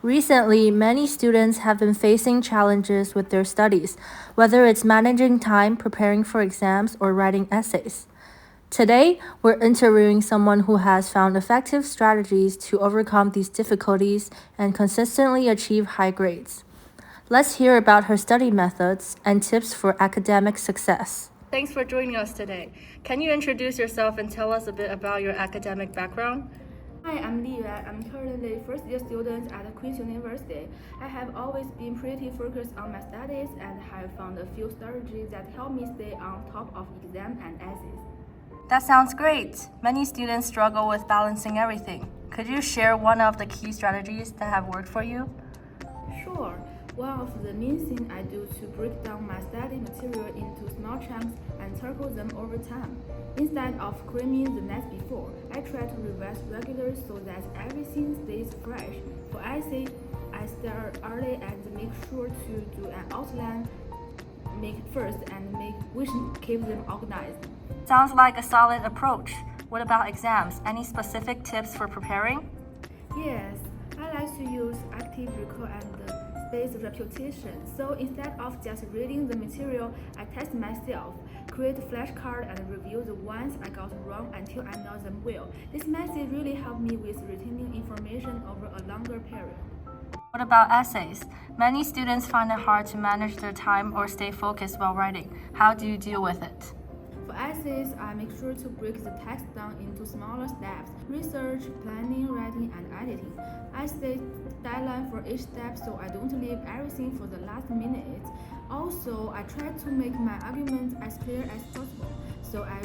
Recently, many students have been facing challenges with their studies, whether it's managing time, preparing for exams, or writing essays. Today, we're interviewing someone who has found effective strategies to overcome these difficulties and consistently achieve high grades. Let's hear about her study methods and tips for academic success. Thanks for joining us today. Can you introduce yourself and tell us a bit about your academic background? Hi, I'm Li Yuan. I'm currently first-year student at Queen's University. I have always been pretty focused on my studies and have found a few strategies that help me stay on top of exam and essays. That sounds great. Many students struggle with balancing everything. Could you share one of the key strategies that have worked for you? Sure. One of the main things I do to break down my study material into small chunks and tackle them over time. Instead of cramming the night before, I try to revise regularly so that everything stays fresh. For essay, I start early and make sure to do an outline first and which keep them organized. Sounds like a solid approach. What about exams? Any specific tips for preparing? Yes, I like to use active recall and spaced repetition. So instead of just reading the material, I test myself, create flashcards, and review the ones I got wrong until I know them well. This method really helped me with retaining information over a longer period. What about essays? Many students find it hard to manage their time or stay focused while writing. How do you deal with it? For essays, I make sure to break the text down into smaller steps: research, planning, writing, and editing. I set deadline for each step so I don't leave everything for the last minute. Also, I try to make my argument as clear as possible, so I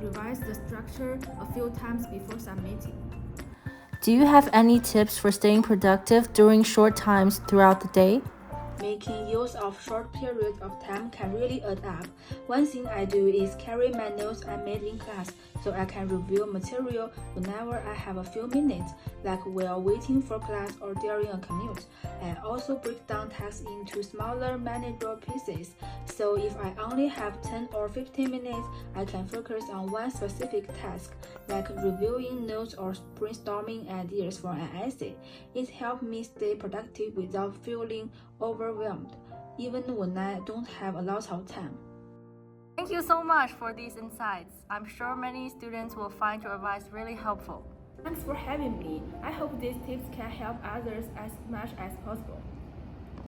revise the structure a few times before submitting. Do you have any tips for staying productive during short times throughout the day? Making use of short periods of time can really add up. One thing I do is carry my notes I made in class so I can review material whenever I have a few minutes, like while waiting for class or during a commute. I also break down tasks into smaller, manageable pieces, so if I only have 10 or 15 minutes, I can focus on one specific task, like reviewing notes or brainstorming ideas for an essay. It helps me stay productive without feeling overwhelmed, even when I don't have a lot of time. Thank you so much for these insights. I'm sure many students will find your advice really helpful. Thanks for having me. I hope these tips can help others as much as possible.